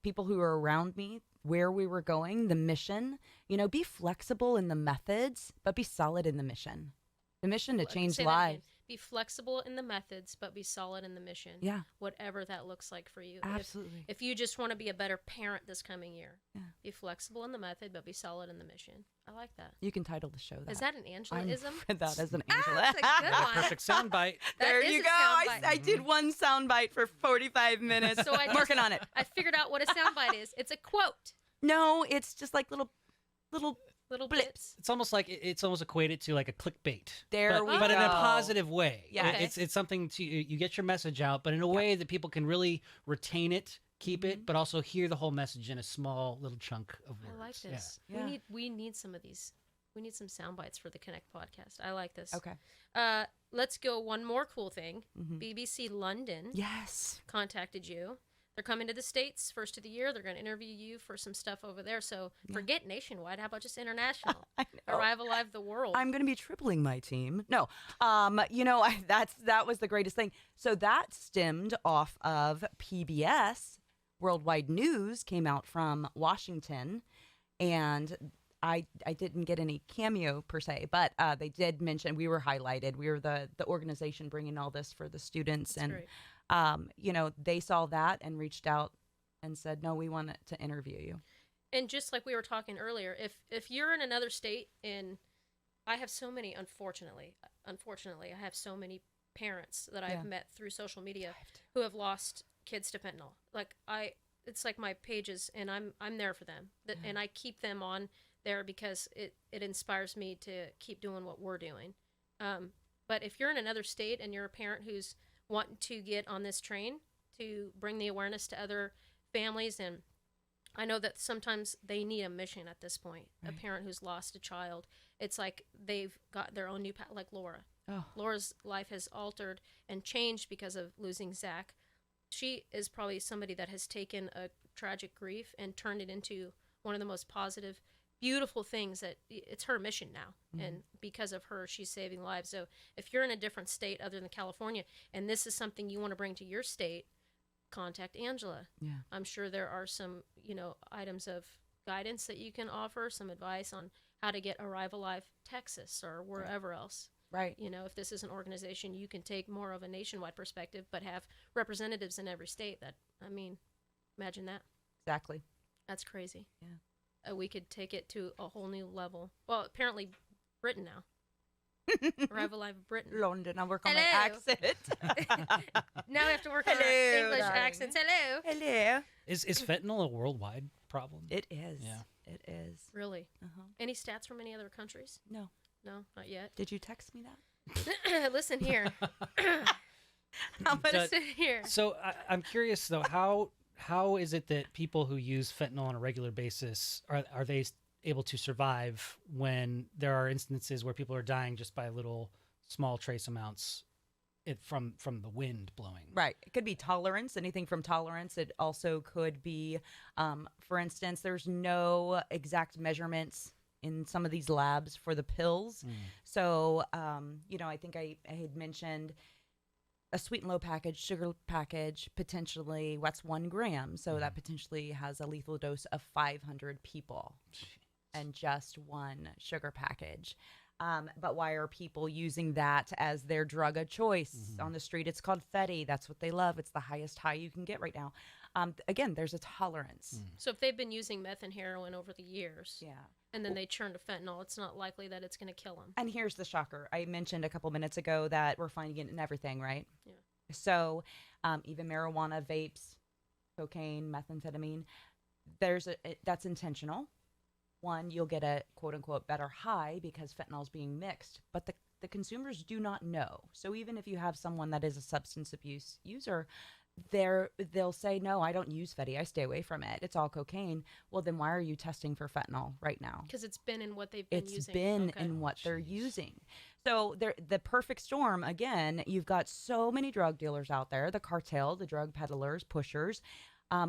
people who are around me, where we were going, the mission. You know, be flexible in the methods, but be solid in the mission. The mission to change lives. Be flexible in the methods, but be solid in the mission. Yeah. Whatever that looks like for you. Absolutely. If you just want to be a better parent this coming year, yeah. Be flexible in the method, but be solid in the mission. I like that. You can title the show that. Is that an Angela-ism? That is an Angela. That's a good one. Perfect soundbite. There you go. I did one soundbite for 45 minutes. So I'm working on it. I figured out what a soundbite is. It's a quote. No, it's just like little blips. It's almost like it's almost equated to like a clickbait. But in a positive way. Yeah, okay. It's something to you get your message out, but in a way that people can really retain it, keep it, but also hear the whole message in a small little chunk of words. I like this. Yeah. We need some of these. We need some sound bites for the Connect podcast. I like this. Okay. Let's go one more cool thing. Mm-hmm. BBC London contacted you. They're coming to the States first of the year. They're going to interview you for some stuff over there. So forget nationwide. How about just international? Arrival Live the world. I'm going to be tripling my team. No, you know, that was the greatest thing. So that stemmed off of PBS. Worldwide News came out from Washington, and I didn't get any cameo per se, but they did mention we were highlighted. We were the organization bringing all this for the students. That's and great. you know, they saw that and reached out and said, no, we want to interview you. And just like we were talking earlier, if you're in another state, and I have so many, unfortunately, I have so many parents that I've met through social media who have lost kids to fentanyl. Like it's like my pages, and I'm there for them, and I keep them on there because it inspires me to keep doing what we're doing. But if you're in another state and you're a parent who's wanting to get on this train to bring the awareness to other families, and I know that sometimes they need a mission at this point. Right. A parent who's lost a child, it's like they've got their own new path, like Laura. Oh. Laura's life has altered and changed because of losing Zach. She is probably somebody that has taken a tragic grief and turned it into one of the most positive, beautiful things. That it's her mission now. Mm-hmm. And because of her, she's saving lives. So if you're in a different state other than California, and this is something you want to bring to your state, contact Angela. Yeah. I'm sure there are some, items of guidance that you can offer, some advice on how to get Arrive Alive Texas or wherever else. Right. If this is an organization, you can take more of a nationwide perspective, but have representatives in every state. Imagine that. Exactly. That's crazy. Yeah. We could take it to a whole new level. Well, apparently Britain now. Arrive Alive Britain. London. I'll work on my accent. Now I have to work on our English accents. Hello. Is fentanyl a worldwide problem? It is. Yeah. It is. Really? Uh-huh. Any stats from any other countries? No. No, not yet. Did you text me that? Listen here. I'm going to sit here. So I'm curious, though, how is it that people who use fentanyl on a regular basis, are they able to survive when there are instances where people are dying just by little small trace amounts from the wind blowing. Right. It could be tolerance, anything from tolerance. It also could be, for instance, there's no exact measurements in some of these labs for the pills. So, I think I had mentioned a sweet and low package, sugar package, potentially, what's 1 gram? So that potentially has a lethal dose of 500 people. And just one sugar package. But why are people using that as their drug of choice? On the street, it's called Fetty. That's what they love. It's the highest high you can get right now. Again, there's a tolerance. So if they've been using meth and heroin over the years, Yeah. and then they turn to fentanyl, it's not likely that it's going to kill them. And here's the shocker. I mentioned a couple minutes ago that we're finding it in everything, right? Yeah. So even marijuana, vapes, cocaine, methamphetamine, that's intentional. One, you'll get a quote-unquote better high because fentanyl is being mixed, but the consumers do not know. So even if you have someone that is a substance abuse user, they'll say, no, I don't use Fetty. I stay away from it. It's all cocaine. Well, then why are you testing for fentanyl right now? Because it's been in what they've been using. It's been in what they're using. So the perfect storm, again, you've got so many drug dealers out there, the cartel, the drug peddlers, pushers.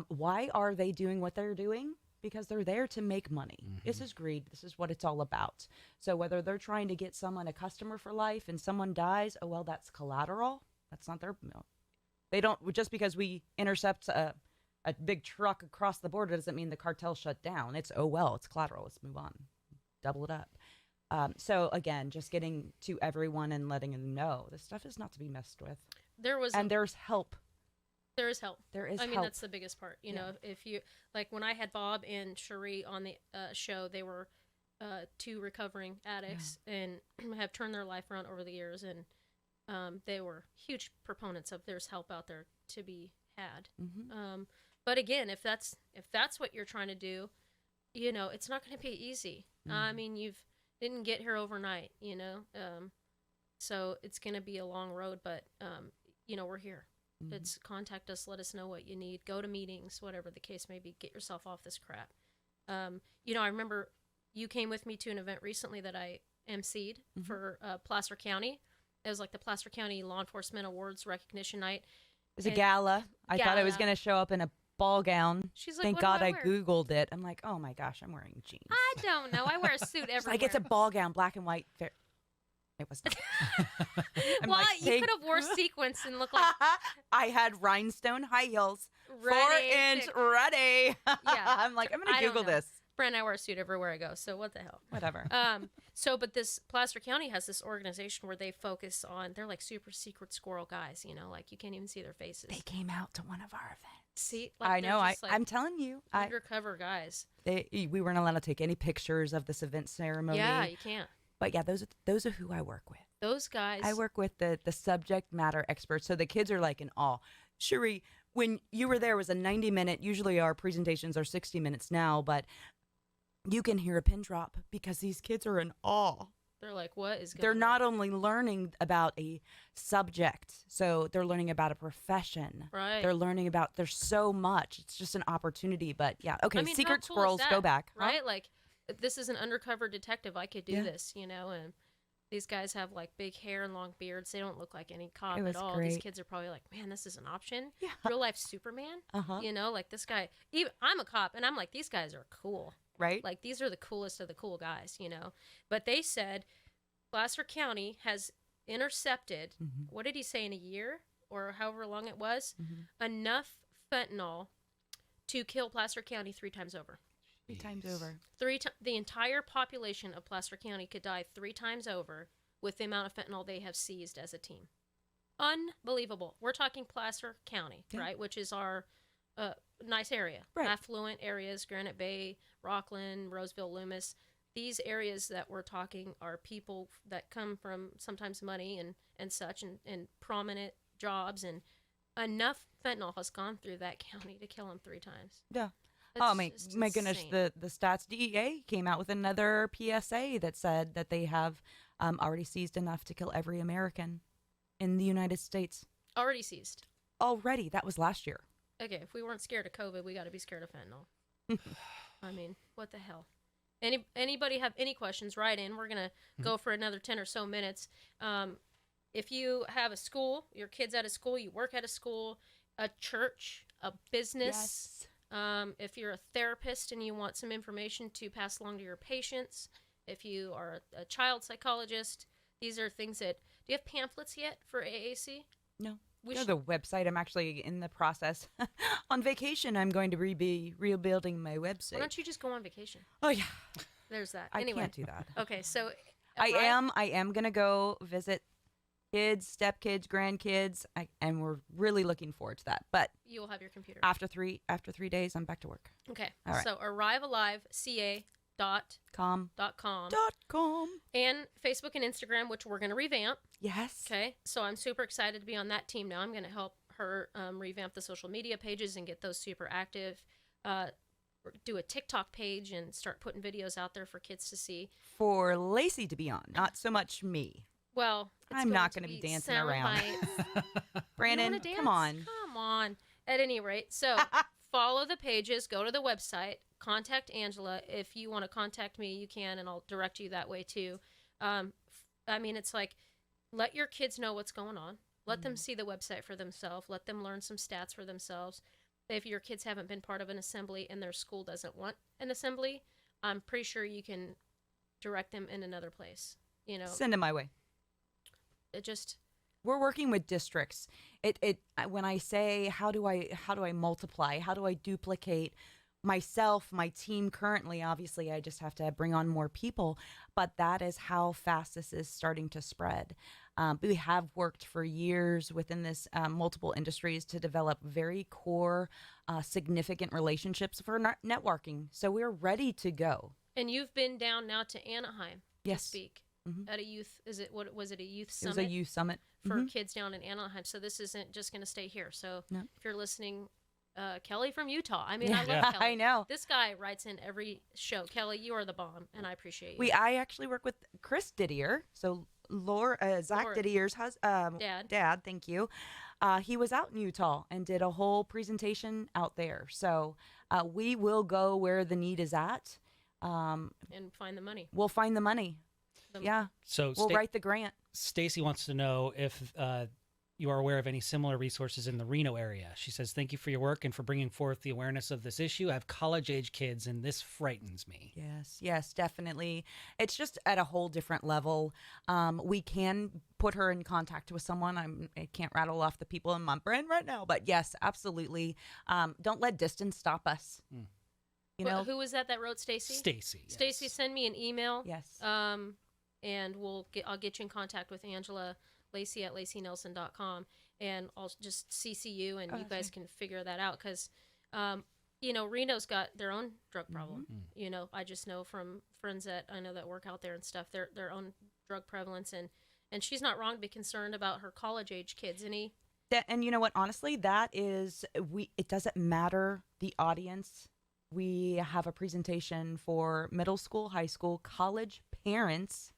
Why are they doing what they're doing? Because they're there to make money. This is greed. This is what it's all about. So whether they're trying to get someone a customer for life and someone dies, oh, well, that's collateral. That's not their, they don't, just because we intercept a big truck across the border doesn't mean the cartel shut down. It's, oh, well, it's collateral. Let's move on. Double it up. So again, just getting to everyone and letting them know this stuff is not to be messed with. There's help. There is help. There is help. I mean, help. that's the biggest part. You know, if you, like when I had Bob and Cherie on the show, they were 2 recovering addicts and have turned their life around over the years. And they were huge proponents of there's help out there to be had. But again, if that's what you're trying to do, it's not going to be easy. I mean, didn't get here overnight, so it's going to be a long road, but, we're here. It's contact us, let us know what you need, go to meetings, whatever the case may be, get yourself off this crap. I remember you came with me to an event recently that I emceed for Placer County. It was like the Placer County Law Enforcement Awards recognition night. It was a gala. I thought I was going to show up in a ball gown. She's like, thank what God do I I wear? Googled it. I'm like, oh my gosh, I'm wearing jeans. I don't know. I wear a suit everywhere. Like, it's a ball gown, black and white. It was not. Well, you could have wore sequins and looked like I had rhinestone high heels, ready 4-inch ready. Yeah. I'm like, I'm gonna Google this. Brent and I wear a suit everywhere I go, so what the hell? Whatever. But this Placer County has this organization where they focus on, they're like super secret squirrel guys, like you can't even see their faces. They came out to one of our events. See, I know. I'm telling you, undercover guys. We weren't allowed to take any pictures of this event ceremony. Yeah, you can't. But yeah, those are who I work with. Those guys. I work with the subject matter experts. So the kids are like in awe. Cherie, when you were there, it was a 90-minute. Usually our presentations are 60 minutes now, but you can hear a pin drop because these kids are in awe. They're like, what is going on? They're not only learning about a subject, so they're learning about a profession. Right. They're learning about, there's so much. It's just an opportunity. But yeah, okay, I mean, secret how cool squirrels, is that, go back. Right? Huh? Like, this is an undercover detective. I could do this, and these guys have like big hair and long beards. They don't look like any cop at all. Great. These kids are probably like, man, this is an option. Yeah. Real life Superman. Like this guy. Even I'm a cop, and I'm like, these guys are cool. Right. Like these are the coolest of the cool guys. But they said Placer County has intercepted. What did he say, in a year or however long it was, enough fentanyl to kill Placer County 3 times over. 3 times over. The entire population of Placer County could die 3 times over with the amount of fentanyl they have seized as a team. Unbelievable. We're talking Placer County, right, which is our nice area. Right. Affluent areas, Granite Bay, Rockland, Roseville, Loomis. These areas that we're talking are people that come from sometimes money and such and prominent jobs, and enough fentanyl has gone through that county to kill them 3 times. Yeah. It's My goodness, insane. the stats DEA came out with another PSA that said that they have already seized enough to kill every American in the United States. Already seized. Already. That was last year. Okay, if we weren't scared of COVID, we got to be scared of fentanyl. I mean, what the hell? Anybody have any questions, write in. We're going to go for another 10 or so minutes. If you have a school, your kid's at a school, you work at a school, a church, a business, if you're a therapist and you want some information to pass along to your patients, if you are a child psychologist, these are things that... Do you have pamphlets yet for AAC? No. The website. I'm actually in the process. On vacation, I'm going to be rebuilding my website. Why don't you just go on vacation? Oh, yeah. There's that. I Anyway. can't do that. Okay, so... I am going to go visit kids, stepkids, grandkids, and we're really looking forward to that. But you'll have your computer. After 3 days, I'm back to work. Okay. All right. So arrivealiveca.com. And Facebook and Instagram, which we're going to revamp. Yes. Okay. So I'm super excited to be on that team now. I'm going to help her revamp the social media pages and get those super active. Do a TikTok page and start putting videos out there for kids to see. For Lacey to be on, not so much me. Well, I'm not going to be dancing around. Brandon, come on. Come on. At any rate, so follow the pages, go to the website, contact Angela. If you want to contact me, you can, and I'll direct you that way too. I mean, it's like, let your kids know what's going on. Let them see the website for themselves. Let them learn some stats for themselves. If your kids haven't been part of an assembly and their school doesn't want an assembly, I'm pretty sure you can direct them in another place. You know, send them my way. We're working with districts. When I say how do I multiply, how do I duplicate myself, my team currently, obviously I just have to bring on more people, but that is how fast this is starting to spread. We have worked for years within this multiple industries to develop very core, significant relationships for networking. So we're ready to go. And you've been down now to Anaheim to speak. At a youth, a youth summit? It was a youth summit for kids down in Anaheim. So this isn't just going to stay here. So if you're listening, Kelly from Utah. I mean, I love Kelly. I know. This guy writes in every show. Kelly, you are the bomb, and I appreciate you. I actually work with Chris Didier. So Zach Didier's dad. Thank you. He was out in Utah and did a whole presentation out there. So we will go where the need is at. And find the money. We'll find the money. Yeah. So we'll write the grant. Stacy wants to know if you are aware of any similar resources in the Reno area. She says, thank you for your work and for bringing forth the awareness of this issue. I have college-age kids, and this frightens me. Yes, definitely. It's just at a whole different level. We can put her in contact with someone. I can't rattle off the people in my brain right now, but yes, absolutely. Don't let distance stop us. You know, who was that wrote Stacy? Stacy. Yes. Stacy, send me an email. Yes. And I'll get you in contact with Angela, Lacey at laceynelson.com, and I'll just CC you, and you guys can figure that out, because, Reno's got their own drug problem. You know, I just know from friends that I know that work out there and stuff, their own drug prevalence, and she's not wrong to be concerned about her college-age kids. And you know what? Honestly, it doesn't matter the audience. We have a presentation for middle school, high school, college parents.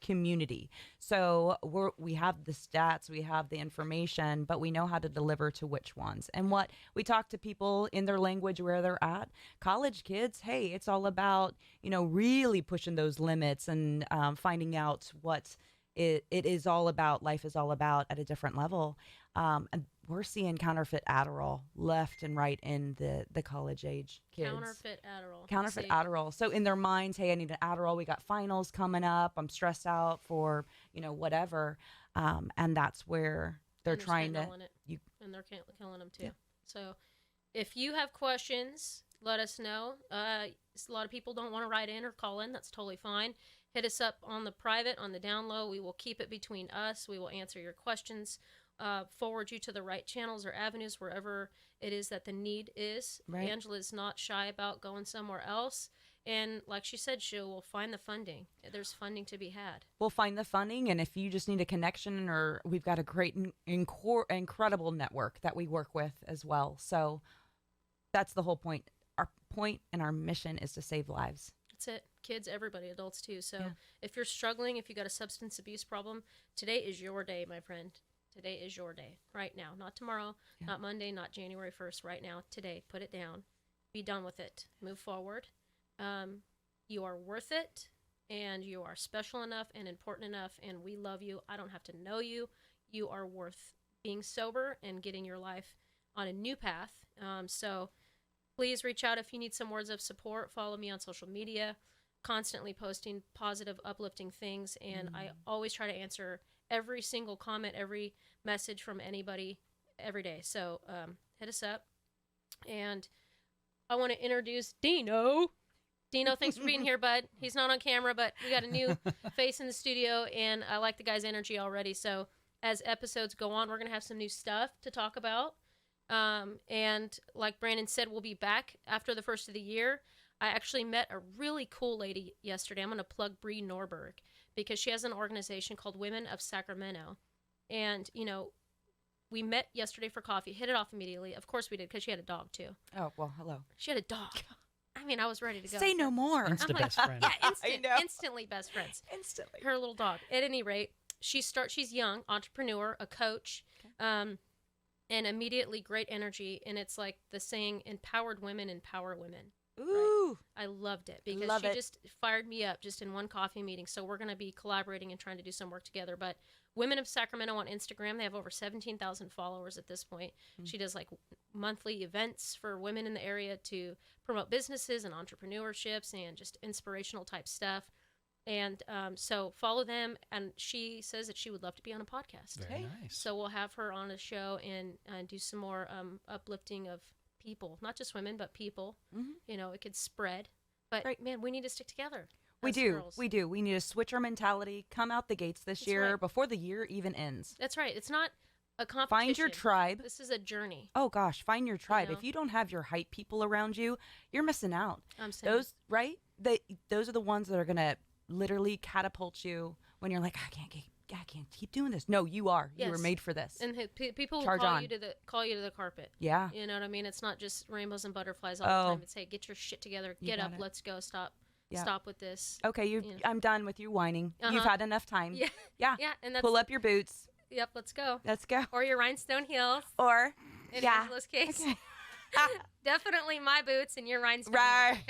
Community. So we have the stats, we have the information, but we know how to deliver to which ones. And what we talk to people in their language where they're at. College kids, hey, it's all about, really pushing those limits and finding out what it is all about, life is all about at a different level. And we're seeing counterfeit Adderall left and right in the college age kids. Counterfeit Adderall. So in their minds, hey, I need an Adderall. We got finals coming up. I'm stressed out for, whatever. And that's where they're trying to. And they're killing them too. Yeah. So if you have questions, let us know. A lot of people don't want to write in or call in. That's totally fine. Hit us up on the private, on the down low. We will keep it between us. We will answer your questions. Forward you to the right channels or avenues wherever it is that the need is. Right. Angela's not shy about going somewhere else. And like she said, she will find the funding. There's funding to be had. We'll find the funding. And if you just need a connection, or we've got a great, incredible network that we work with as well. So that's the whole point. Our point and our mission is to save lives. That's it. Kids, everybody, adults too. So if you're struggling, if you got a substance abuse problem, today is your day, my friend. Today is your day, right now. Not tomorrow, not Monday, not January 1st, right now, today. Put it down. Be done with it. Move forward. You are worth it, and you are special enough and important enough, and we love you. I don't have to know you. You are worth being sober and getting your life on a new path. So please reach out if you need some words of support. Follow me on social media, constantly posting positive, uplifting things, and I always try to answer every single comment, every message from anybody every day. So hit us up. And I want to introduce Dino. Dino, thanks for being here, bud. He's not on camera, but we got a new face in the studio, and I like the guy's energy already. So as episodes go on, we're going to have some new stuff to talk about. And like Brandon said, we'll be back after the first of the year. I actually met a really cool lady yesterday. I'm going to plug Bree Norberg because she has an organization called Women of Sacramento. And, you know, we met yesterday for coffee, hit it off immediately. Of course we did, because she had a dog, too. Oh, well, hello. She had a dog. I mean, I was ready to go. Say no more. Instant best friend. Yeah, instantly best friends. Instantly. Her little dog. At any rate, she's young, entrepreneur, a coach, and immediately great energy. And it's like the saying, empowered women empower women. Ooh. Right? I loved it because Love she it. just fired me up just in one coffee meeting. So we're going to be collaborating and trying to do some work together. But Women of Sacramento on Instagram, they have over 17,000 followers at this point. She does like monthly events for women in the area to promote businesses and entrepreneurships and just inspirational type stuff. And so follow them. And she says that she would love to be on a podcast. Very nice. So we'll have her on a show and do some more uplifting of people, not just women, but people. You know, it could spread. But Right. man, we need to stick together. We as do. girls. We do. We need to switch our mentality, come out the gates this That's year right. before the year even ends. That's right. It's not a competition. Find your tribe. This is a journey. Oh gosh, find your tribe. know? If you don't have your hype people around you, you're missing out. I'm saying. Those, right? Those are the ones that are going to literally catapult you when you're like, I can't keep doing this. No, you are. You were Yes. made for this. And people will Charge call on. you to the carpet. Yeah. You know what I mean? It's not just rainbows and butterflies all the time. It's, hey, get your shit together. You Get got up. it. Let's go. Stop. Yeah. Stop with this. Okay, Yeah. I'm done with you whining. You've had enough time. Yeah. Yeah. Yeah. And that's, Pull up your boots. Yep. Let's go. Let's go. Or your rhinestone heels. Or In yeah. Angela's case. Okay. Definitely my boots and your rhinestone Right.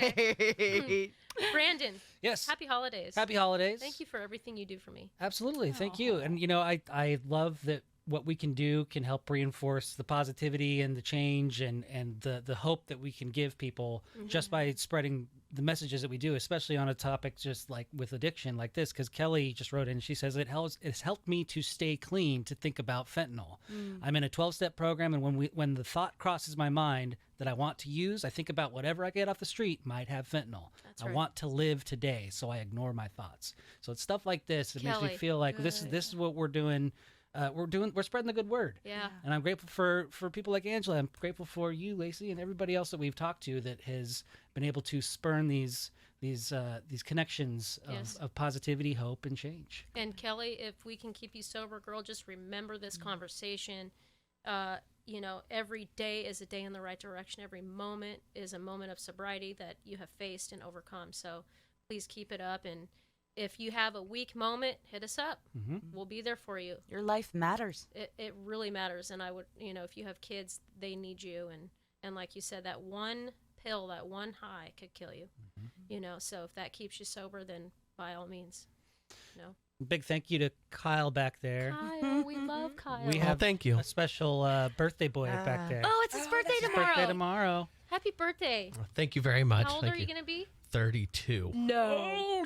heels. Brandon, Yes. happy holidays. Happy holidays. Thank you for everything you do for me. Absolutely. Thank you. And, you know, I love that what we can do can help reinforce the positivity and the change and the hope that we can give people just by spreading the messages that we do, especially on a topic just like with addiction like this. Because Kelly just wrote in, she says, it's helped me to stay clean, to think about fentanyl. I'm in a 12-step program, and when the thought crosses my mind that I want to use, I think about whatever I get off the street might have fentanyl. That's I right. want to live today, so I ignore my thoughts. So it's stuff like this that makes Kelly, me feel like this is what we're doing. We're spreading the good word. Yeah. And I'm grateful for people like Angela. I'm grateful for you, Lacey, and everybody else that we've talked to that has been able to spurn these connections of positivity, hope, and change. And Kelly, if we can keep you sober, girl, just remember this conversation. You know, every day is a day in the right direction. Every moment is a moment of sobriety that you have faced and overcome. So please keep it up. And if you have a weak moment, hit us up. We'll be there for you. Your life matters. It really matters. And I would, you know, if you have kids, they need you. And like you said, that one pill, that one high could kill you. You know, so if that keeps you sober, then by all means, you know. Big thank you to Kyle back there. Kyle, we love Kyle. We have thank you. a special birthday boy back there. Oh, it's his birthday His tomorrow. birthday tomorrow. Happy birthday. Thank you very much. How old Thank are you going to be? 32. No.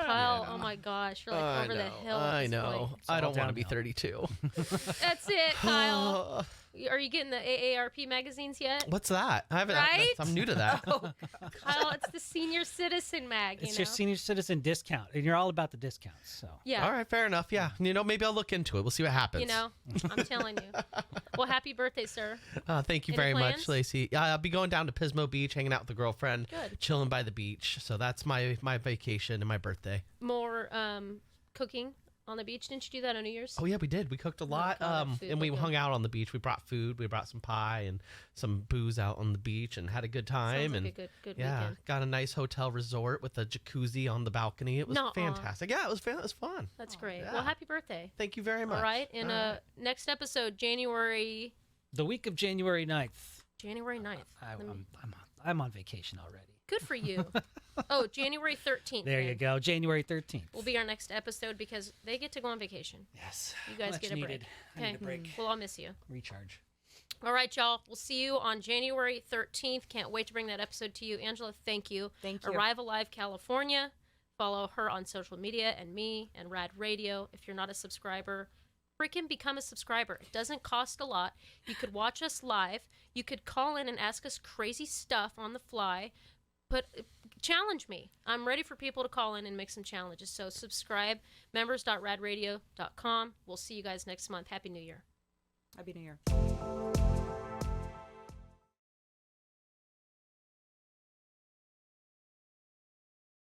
Kyle, oh my gosh. You're like over the hill. At I this know. point. I don't want to be downhill. 32. That's it, Kyle. Are you getting the AARP magazines yet? What's that? I haven't. Right? I'm new to that. Kyle, it's the senior citizen mag, It's you your know? senior citizen discount, and you're all about the discounts. So Yeah. All right, fair enough. Yeah. You know, maybe I'll look into it. We'll see what happens. You know, I'm telling you. Well, happy birthday, sir. Thank you Any very plans? much, Lacey. I'll be going down to Pismo Beach, hanging out with the girlfriend, Good. chilling by the beach. So that's my vacation and my birthday. More cooking on the beach. Didn't you do that on New Year's? Oh yeah, we did. We cooked a lot. God, that food And we looked hung good. out on the beach. We brought food. We brought some pie and some booze out on the beach and had a good time. Sounds like and a good yeah, weekend. got a nice hotel resort with a jacuzzi on the balcony. It was Nuh-uh. fantastic. Yeah, it was fun. It was fun. That's great. yeah. Well, happy birthday. Thank you very much. All right. And All right. next episode, January the week of January 9th. 9th. I'm on vacation already. Good for you. Oh, January 13th. There you go. January 13th. Will be our next episode because they get to go on vacation. Yes. You guys Much get a break. needed. I need a break. We'll all miss you. Recharge. All right, y'all. We'll see you on January 13th. Can't wait to bring that episode to you. Angela, thank you. Thank you. Arrive Alive California. Follow her on social media and me and Rad Radio. If you're not a subscriber, freaking become a subscriber. It doesn't cost a lot. You could watch us live. You could call in and ask us crazy stuff on the fly. But challenge me. I'm ready for people to call in and make some challenges. So subscribe, members.radradio.com. We'll see you guys next month. Happy New Year. Happy New Year.